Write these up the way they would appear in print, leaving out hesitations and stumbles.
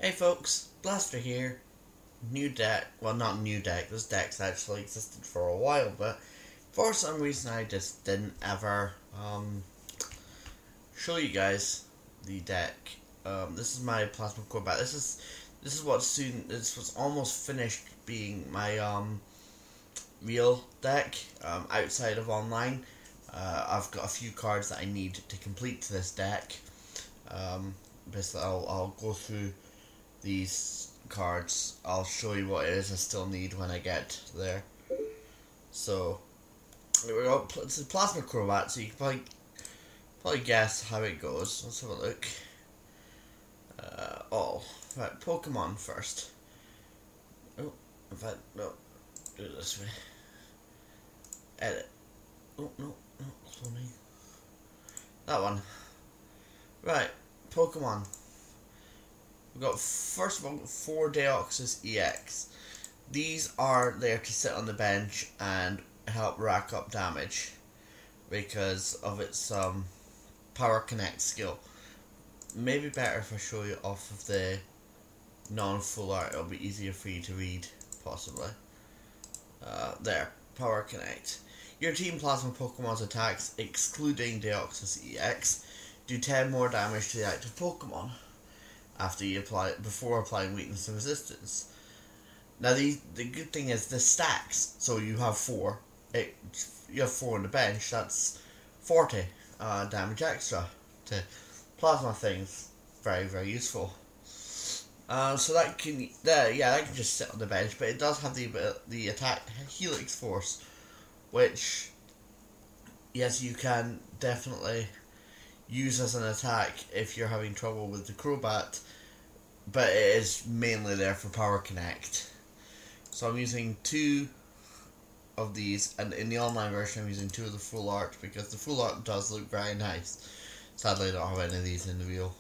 Hey folks, Blaster here. New deck, well not new deck, this deck's actually existed for a while, but for some reason I just didn't ever show you guys the deck. This is my Plasma Crobat. This is what's almost finished being my real deck outside of online. I've got a few cards that I need to complete this deck. Basically I'll go through these cards. I'll show you what it is I still need when I get there. So here we go. It's a Plasma Crobat, so you can probably guess how it goes. Let's have a look. Right, Pokemon first. Oh, in fact, no, do it this way. Edit. Oh, no, sorry. That one. Right, Pokemon. We've got, first of all, 4 Deoxys EX. These are there to sit on the bench and help rack up damage because of its Power Connect skill. Maybe better if I show you off of the non-full art, it'll be easier for you to read, possibly. There, Power Connect. Your Team Plasma Pokemon's attacks, excluding Deoxys EX, do 10 more damage to the active Pokemon before applying weakness and resistance. Now the good thing is this stacks, so you have 4. You have 4 on the bench. That's 40 damage extra to plasma things. Very, very useful. So that can just sit on the bench, but it does have the attack Helix Force, which yes, you can definitely use as an attack if you're having trouble with the Crobat, but it is mainly there for Power Connect. So I'm using 2 of these, and in the online version I'm using 2 of the full art because the full art does look very nice. Sadly I don't have any of these in real.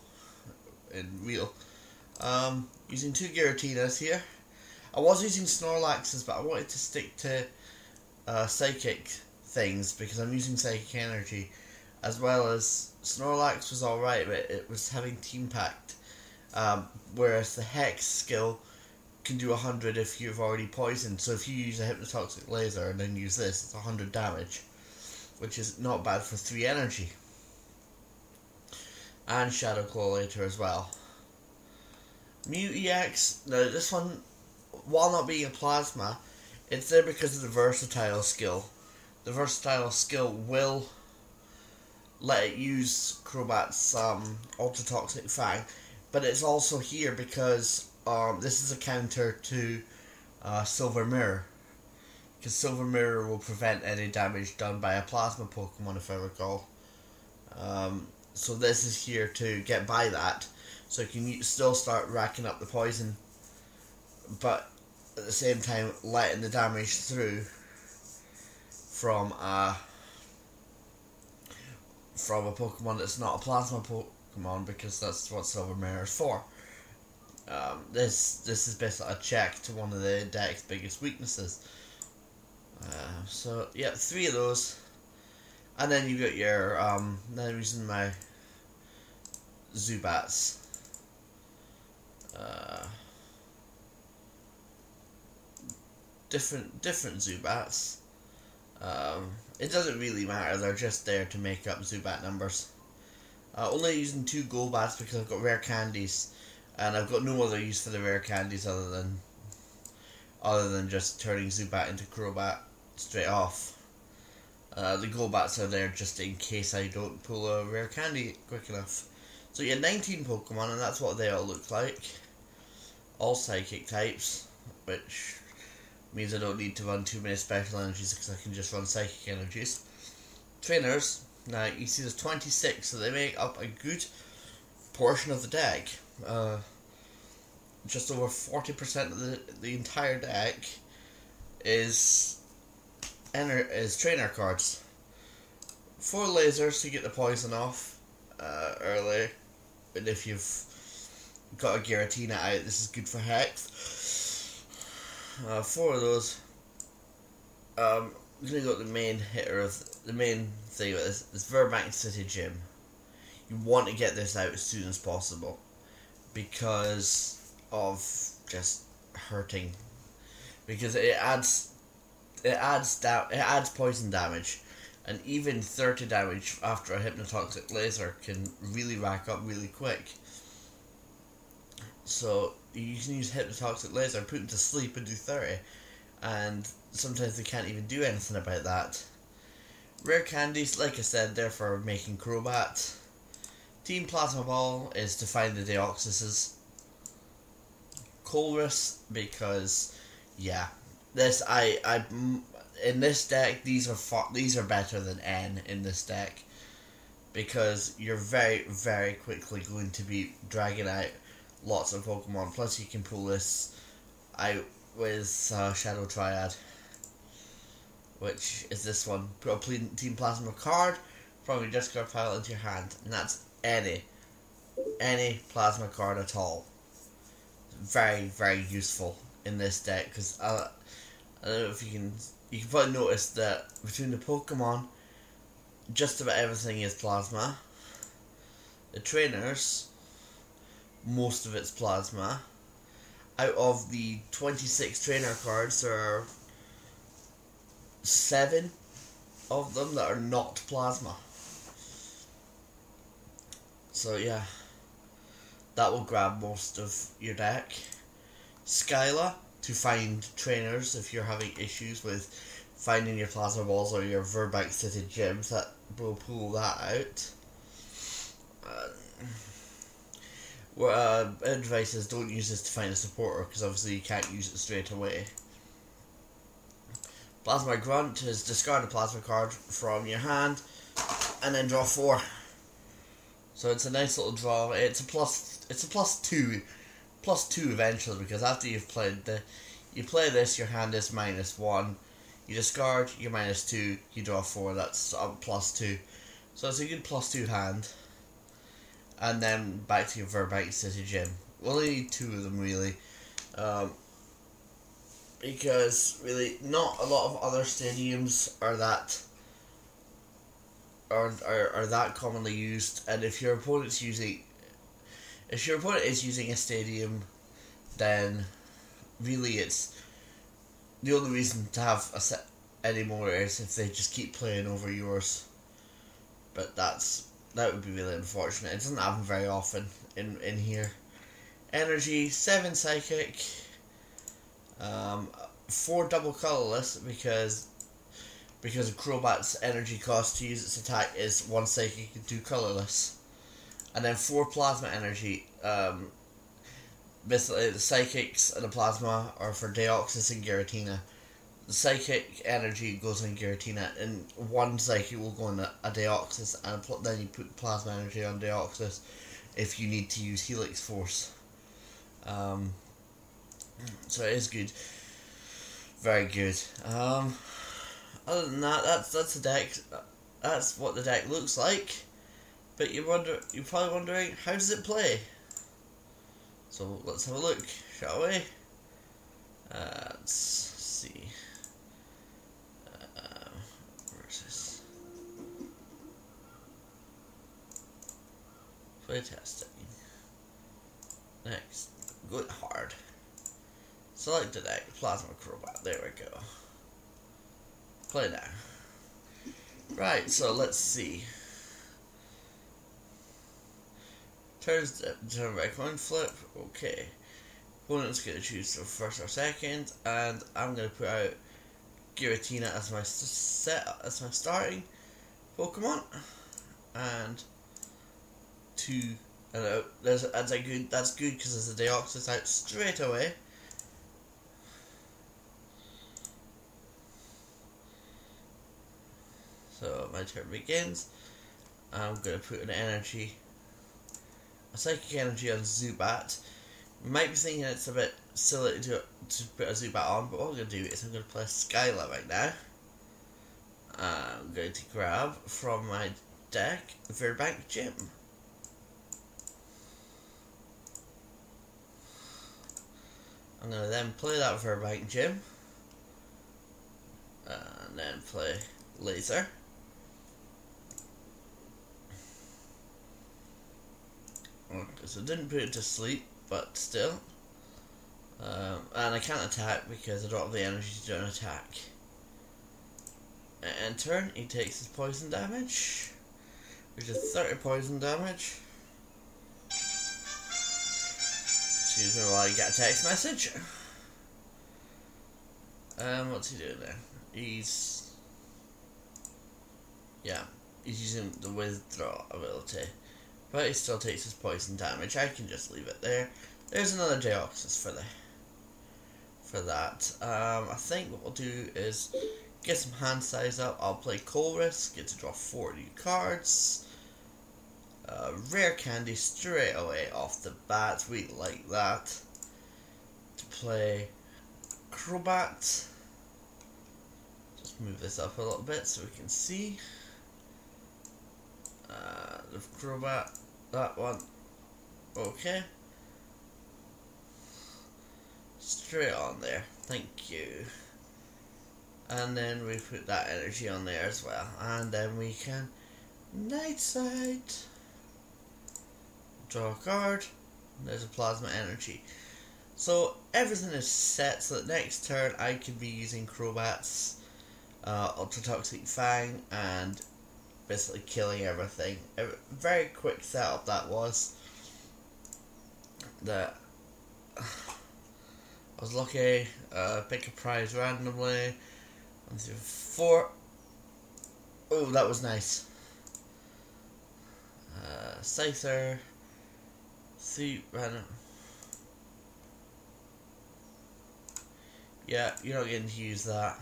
Using 2 Giratinas here. I was using Snorlaxes, but I wanted to stick to Psychic things because I'm using Psychic Energy, as well as Snorlax was alright, but it was having Team Pact, whereas the Hex skill can do 100 if you've already poisoned. So if you use a Hypnotoxic Laser and then use this, it's 100 damage, which is not bad for 3 energy. And Shadow Claw later as well. Mew EX, now this one, while not being a Plasma, it's there because of the Versatile skill. The Versatile skill will let it use Crobat's Ultra Toxic Fang, but it's also here because this is a counter to Silver Mirror, because Silver Mirror will prevent any damage done by a Plasma Pokemon, if I recall. So this is here to get by that, so you can still start racking up the poison, but at the same time letting the damage through from a Pokemon that's not a Plasma Pokemon, because that's what Silver Mirror is for. This is basically a check to one of the deck's biggest weaknesses. So yeah, 3 of those, and then you got your then I'm using my Zubats. Different Zubats. It doesn't really matter, they're just there to make up Zubat numbers. Only using 2 Golbats because I've got rare candies, and I've got no other use for the rare candies other than just turning Zubat into Crobat straight off. The Golbats are there just in case I don't pull a rare candy quick enough. So yeah, 19 Pokemon, and that's what they all look like. All Psychic types, which means I don't need to run too many special energies because I can just run Psychic energies. Trainers, now you see there's 26, so they make up a good portion of the deck. Just over 40% of the entire deck is trainer cards. 4 lasers to get the poison off early, and if you've got a Giratina out, this is good for Hex. 4 of those. I'm gonna go the main hitter of the main thing with this is Verbank City Gym. You want to get this out as soon as possible, because of just hurting, because it adds poison damage, and even 30 damage after a hypnotoxic laser can really rack up really quick. So you can use hypnotoxic laser, put them to sleep and do 30, and sometimes they can't even do anything about that. Rare candies, like I said, they're for making Crobat. Team Plasma Ball is to find the Deoxyses. Colress, because yeah, in this deck these are better than N in this deck, because you're very, very quickly going to be dragging out lots of Pokemon. Plus you can pull this out with Shadow Triad, which is this one. Put a Team Plasma card from your discard pile into your hand, and that's any Plasma card at all. Very, very useful in this deck, because I don't know if you can probably notice that between the Pokemon, just about everything is Plasma. The trainers, most of it's Plasma. Out of the 26 trainer cards, there are 7 of them that are not Plasma. So yeah, that will grab most of your deck. Skyla, to find trainers if you're having issues with finding your Plasma Balls or your Verbank City Gyms, that will pull that out. Advice is don't use this to find a supporter, because obviously you can't use it straight away. Plasma Grunt is discard a Plasma card from your hand and then draw 4. So it's a nice little draw. It's a plus 2 eventually, because after you play this, your hand is -1. You discard, you're -2. You draw 4. That's +2. So it's a good +2 hand. And then back to your Verbank City Gym. We'll only need 2 of them really, because really not a lot of other stadiums are that commonly used. And if your opponent is using a stadium, then really it's the only reason to have a set anymore is if they just keep playing over yours. But that would be really unfortunate. It doesn't happen very often in here. Energy, 7 Psychic, 4 double colorless, because of Crobat's energy cost to use its attack is 1 Psychic and 2 colorless. And then 4 Plasma Energy. Basically the Psychics and the Plasma are for Deoxys and Giratina. The Psychic Energy goes on Giratina, and 1 Psychic will go on a Deoxys, and then you put Plasma Energy on Deoxys if you need to use Helix Force. So it is good. Very good. Other than that, that's the deck. That's what the deck looks like. But you're probably wondering, how does it play? So let's have a look, shall we? Let's see. Where's this? Play testing. Next, go hard. Select the deck, Plasma Crobat. There we go. Play now. Right, so let's see. Turn by coin flip. Okay. Opponent's going to choose the first or second, and I'm going to put out Giratina as my starting Pokemon, and 2. That's good because there's a Deoxys out straight away. So my turn begins. I'm going to put an energy. A Psychic Energy on Zubat. You might be thinking it's a bit silly to put a Zubat on, but what I'm going to do is I'm going to play Skyla right now. I'm going to grab from my deck Verbank Gym. I'm going to then play that Verbank Gym. And then play Laser. So I didn't put it to sleep, but still. And I can't attack because I don't have the energy to do an attack. In turn, he takes his poison damage, which is 30 poison damage. Excuse me while I get a text message. What's he doing there? He's using the withdraw ability, but he still takes his poison damage. I can just leave it there. There's another Deoxys for that. I think what we'll do is get some hand size up. I'll play Coal Risk, get to draw 4 new cards. Rare candy straight away off the bat. We like that. To play Crobat. Just move this up a little bit so we can see. The Crobat, that one. Okay. Straight on there. Thank you. And then we put that energy on there as well. And then we can Night Sight. Draw a card. There's a plasma energy. So everything is set so that next turn I can be using Crobat's Ultra Toxic Fang and basically killing everything. A very quick setup that was. That I was lucky. Pick a prize randomly. 1, 2, 4. Oh, that was nice. Scyther. 3 random. Yeah, you're not getting to use that.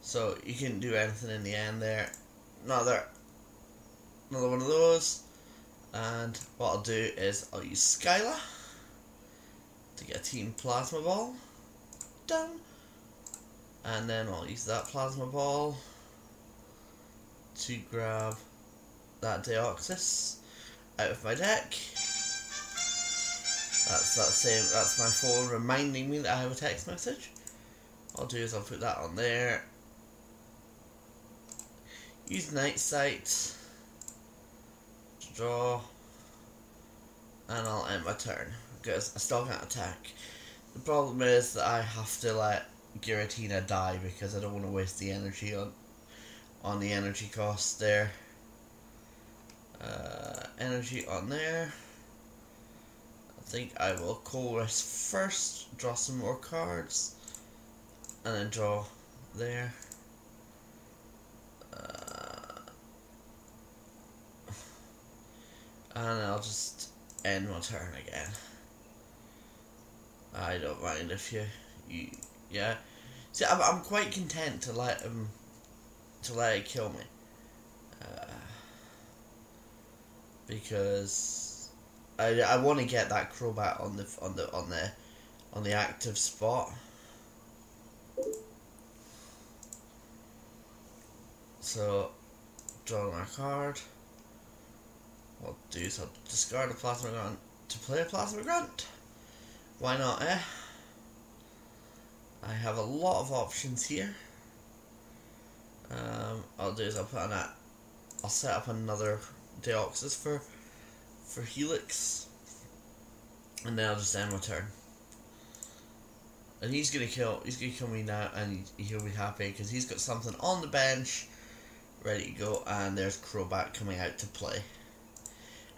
So you couldn't do anything in the end there. Another one of those. And what I'll do is I'll use Skyla to get a Team Plasma Ball down. And then I'll use that Plasma Ball to grab that Deoxys out of my deck. That's my phone reminding me that I have a text message. What I'll do is I'll put that on there. Use Night Sight to draw, and I'll end my turn because I still can't attack. The problem is that I have to let Giratina die because I don't want to waste the energy on the energy cost there. Energy on there. I think I will Coal Risk first, draw some more cards, and then draw there. And I'll just end my turn again. I don't mind if you yeah. See, I'm quite content to let it kill me, because I want to get that Crobat on the active spot. So, drawing a card. What I'll do is I'll discard a Plasma Grunt to play a Plasma Grunt. Why not, eh? I have a lot of options here. I'll do is I'll set up another Deoxys for Helix, and then I'll just end my turn. And he's gonna kill me now, and he'll be happy because he's got something on the bench ready to go, and there's Crobat coming out to play.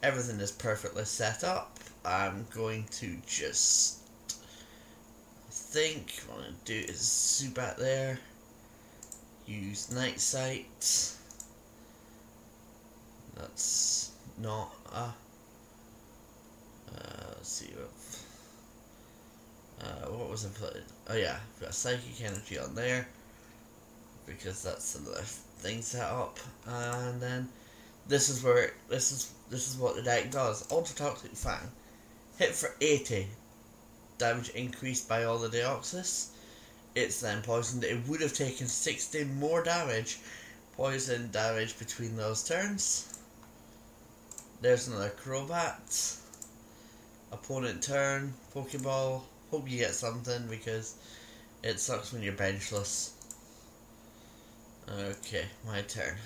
Everything is perfectly set up. I'm going to just think what I'm going to do is Zubat there, use Night Sight. That's not let's see what was I putting? Oh yeah, I've got Psychic Energy on there because that's another thing set up, and then this is what the deck does. Ultra Toxic Fang, hit for 80, damage increased by all the Deoxys. It's then poisoned. It would have taken 60 more damage, poison damage between those turns. There's another Crobat. Opponent turn, Pokeball. Hope you get something because it sucks when you're benchless. Okay, my turn.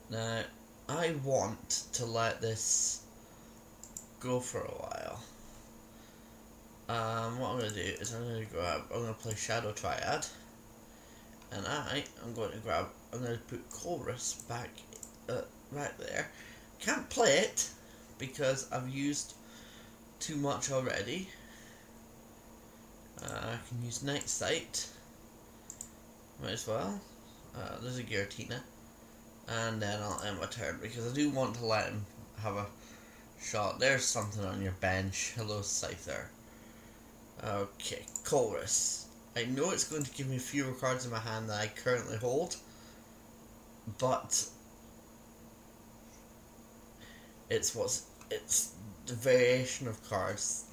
Now, I want to let this go for a while. What I'm going to do is I'm going to play Shadow Triad, and I'm going to put Chorus back right there. Can't play it because I've used too much already. I can use Night Sight, might as well. There's a Giratina, and then I'll end my turn because I do want to let him have a shot. There's something on your bench. Hello, Scyther. Okay, Chorus. I know it's going to give me fewer cards in my hand than I currently hold, but it's the variation of cards.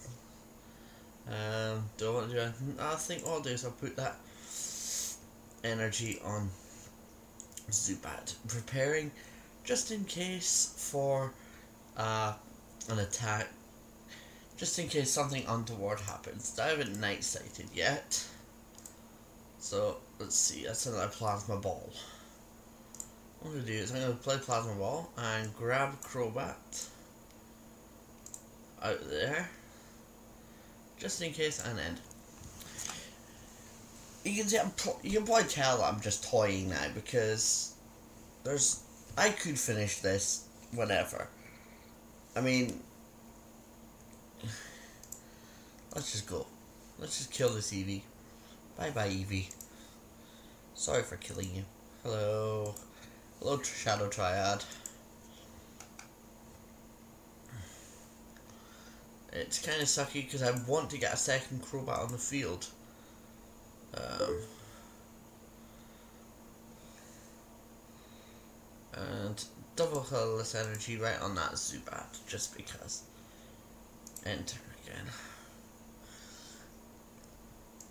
Do I want to do anything? I think what I'll do is I'll put that energy on Zubat, preparing just in case for an attack, just in case something untoward happens. I haven't night sighted yet, so let's see. That's another Plasma Ball. What I'm going to do is I'm going to play Plasma Ball and grab Crobat out there, just in case, and end. You can see you can probably tell that I'm just toying now because I could finish this whenever. I mean, let's just go. Let's just kill this Eevee. Bye bye, Eevee. Sorry for killing you. Hello. Hello, Shadow Triad. It's kind of sucky because I want to get a second Crobat on the field. And double colorless energy right on that Zubat, just because. Enter again.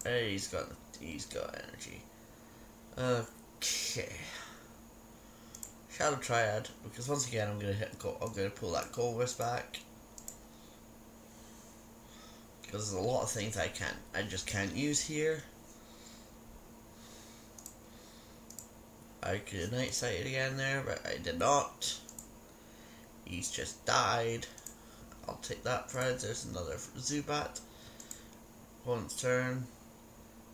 Hey, he's got energy. Okay. Shadow Triad, because once again I'm gonna pull that Chorus back. Because there's a lot of things I just can't use here. I could have Night Sighted again there, but I did not. He's just died. I'll take that prize. There's another Zubat. Opponent's turn.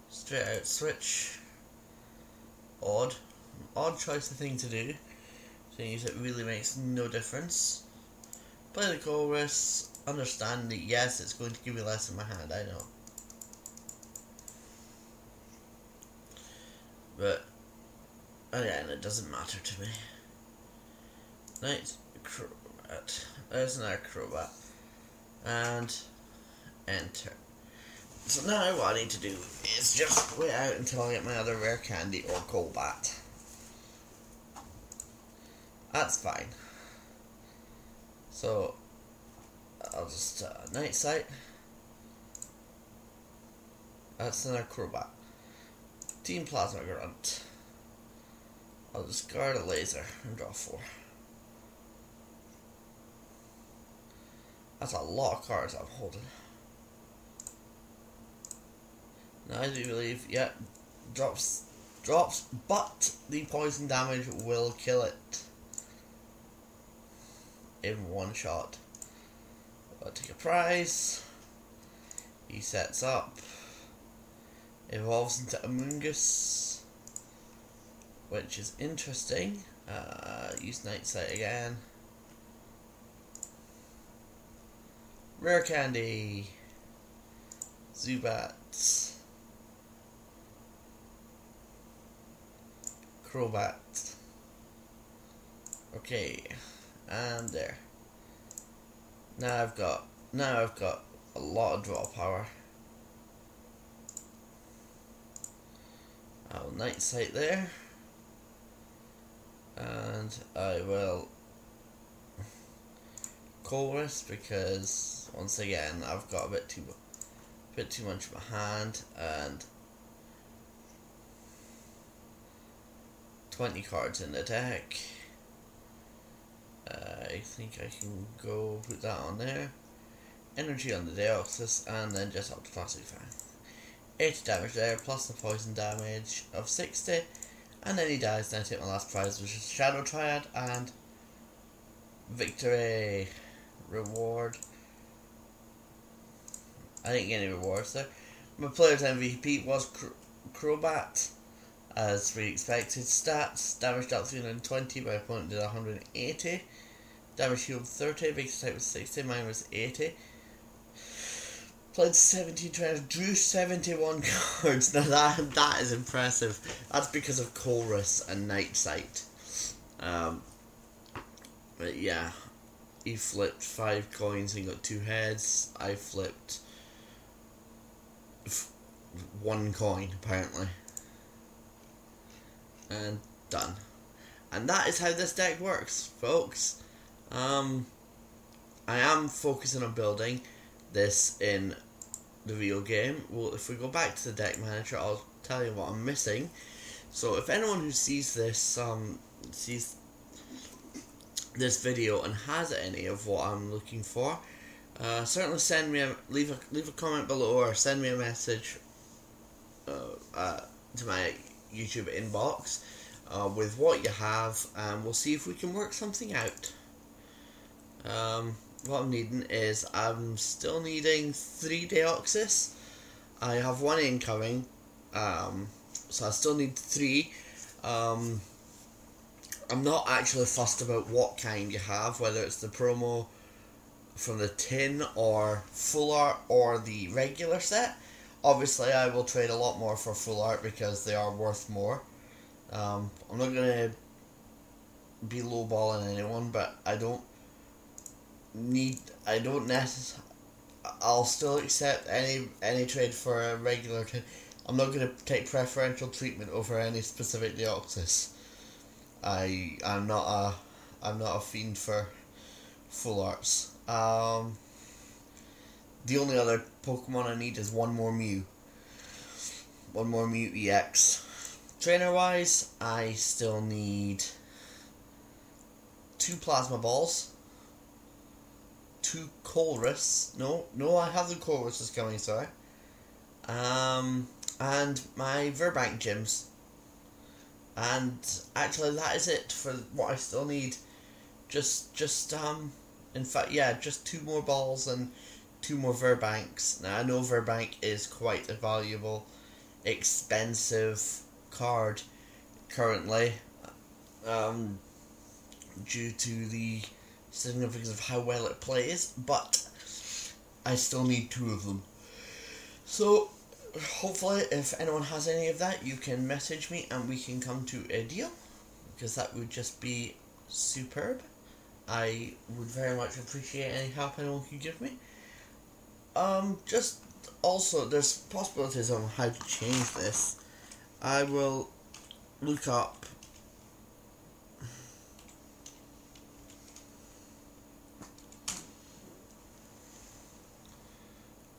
Straight out switch. Odd choice of thing to do. Seeing as it really makes no difference. Play the Chorus. Understand that yes, it's going to give me less in my hand, I know. But again, it doesn't matter to me. Crobat. There's another Crobat. And enter. So now what I need to do is just wait out until I get my other rare candy or Crobat. That's fine. So I'll just Night Sight. That's another Crobat. Team Plasma Grunt. I'll discard a laser and draw 4. That's a lot of cards I'm holding. Now I do believe, yeah, drops, but the poison damage will kill it in one shot. I'll take a prize. He sets up, evolves into Amoonguss, which is interesting. Use Night Sight again. Rare candy. Zubat. Crobat. Okay, and there. Now I've got a lot of draw power. I'll Night Sight there, and I will Chorus because once again I've got a bit too much in my hand, and 20 cards in the deck. I think I can go put that on there. Energy on the Deoxys, and then just up to Classic Fan. 80 damage there, plus the poison damage of 60. And then he dies, then I take my last prize, which is Shadow Triad, and victory. Reward. I didn't get any rewards there. My player's MVP was Crobat, as we expected. Stats: damage dealt 320, my opponent did 180. Damage healed 30, biggest attack was 60, mine was 80. Played 17 turns, drew 71 cards. Now that is impressive. That's because of Chorus and Night Sight. But yeah, he flipped 5 coins and got 2 heads. I flipped 1 coin, apparently. And done. And that is how this deck works, folks. I am focusing on building this in the real game. Well, if we go back to the deck manager, I'll tell you what I'm missing. So if anyone who sees this this video and has any of what I'm looking for, certainly send me leave a comment below, or send me a message to my YouTube inbox with what you have, and we'll see if we can work something out. What I'm needing is, I'm still needing 3 Deoxys. I have 1 incoming, so I still need 3. I'm not actually fussed about what kind you have, whether it's the promo from the tin or full art or the regular set. Obviously I will trade a lot more for full art because they are worth more. I'm not going to be lowballing anyone, but I'll still accept any trade for a regular tin. I'm not going to take preferential treatment over any specific Deoxys. I'm not a fiend for full arts. The only other Pokemon I need is one more Mew EX. Trainer wise, I still need 2 Plasma Balls, 2 Colress. No, I have the Colress coming, sorry. And my Verbank gyms. And actually that is it for what I still need. In fact, yeah, just 2 more balls and 2 more Verbanks. Now I know Verbank is quite a valuable, expensive card currently, due to the significance of how well it plays, but I still need 2 of them. So hopefully if anyone has any of that, you can message me and we can come to a deal, because that would just be superb. I would very much appreciate any help anyone can give me. Just also, there's possibilities on how to change this. I will look up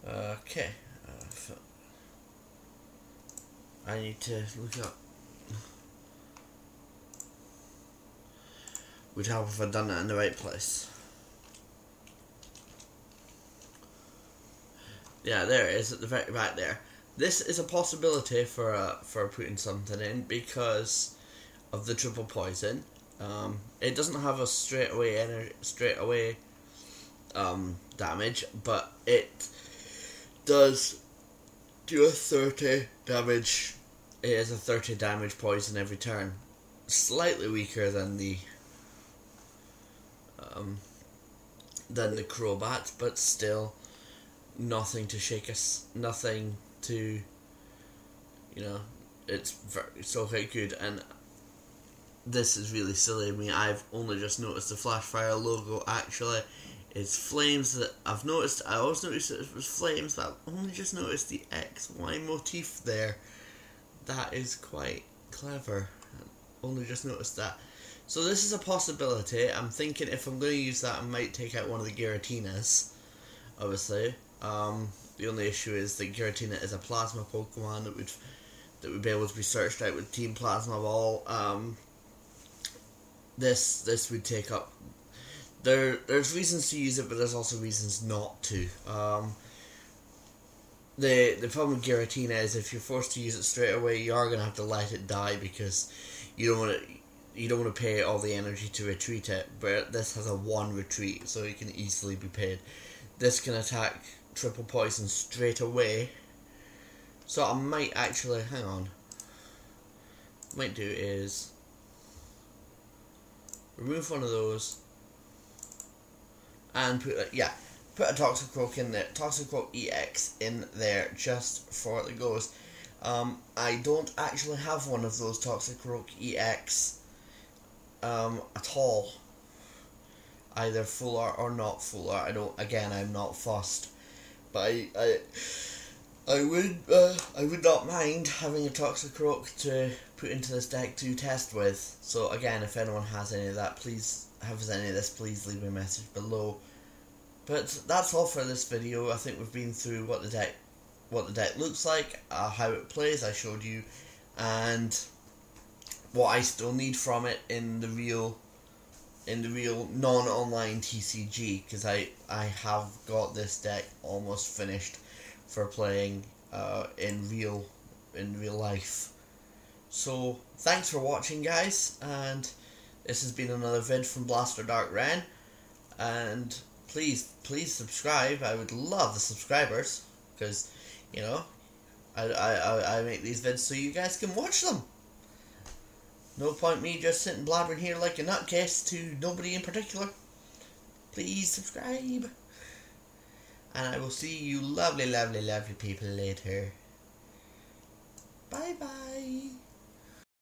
okay, I need to look up. Would help if I'd done it in the right place. Yeah, there it is at the very back there. This is a possibility for putting something in because of the triple poison. It doesn't have a straight away damage, but it does do a 30 damage. It is a 30 damage poison every turn. Slightly weaker than the Crobat, but still nothing to shake us. Nothing to, it's still quite good. And this is really silly of me. I've only just noticed the Flashfire logo actually is flames. That I've noticed. I always noticed it was flames, but I've only just noticed the XY motif there. That is quite clever. Only just noticed that. So this is a possibility. I'm thinking if I'm going to use that, I might take out one of the Giratinas, obviously. The only issue is that Giratina is a Plasma Pokemon that would be able to be searched out with Team Plasma Ball. This would take up. There's reasons to use it, but there's also reasons not to. The problem with Giratina is if you're forced to use it straight away, you are going to have to let it die because you don't want to pay all the energy to retreat it. But this has a 1 retreat, so it can easily be paid. This can attack triple poison straight away. So I might actually, hang on, what I might do is remove one of those and put a Toxicroak in there, Toxicroak EX in there just for the ghost. I don't actually have one of those Toxicroak EX at all, either full art or not full art. I'm not fussed, but I would not mind having a Toxicroak to put into this deck to test with. So again, if anyone has any of that, please leave me a message below. But that's all for this video. I think we've been through what the deck looks like, how it plays, I showed you, and what I still need from it in the real non-online TCG, because I have got this deck almost finished for playing in real life. So thanks for watching, guys, and this has been another vid from Blaster Dark Ren, and please subscribe. I would love the subscribers, because you know I make these vids so you guys can watch them. No point me just sitting blabbering here like a nutcase to nobody in particular. Please subscribe. And I will see you lovely people later. Bye bye.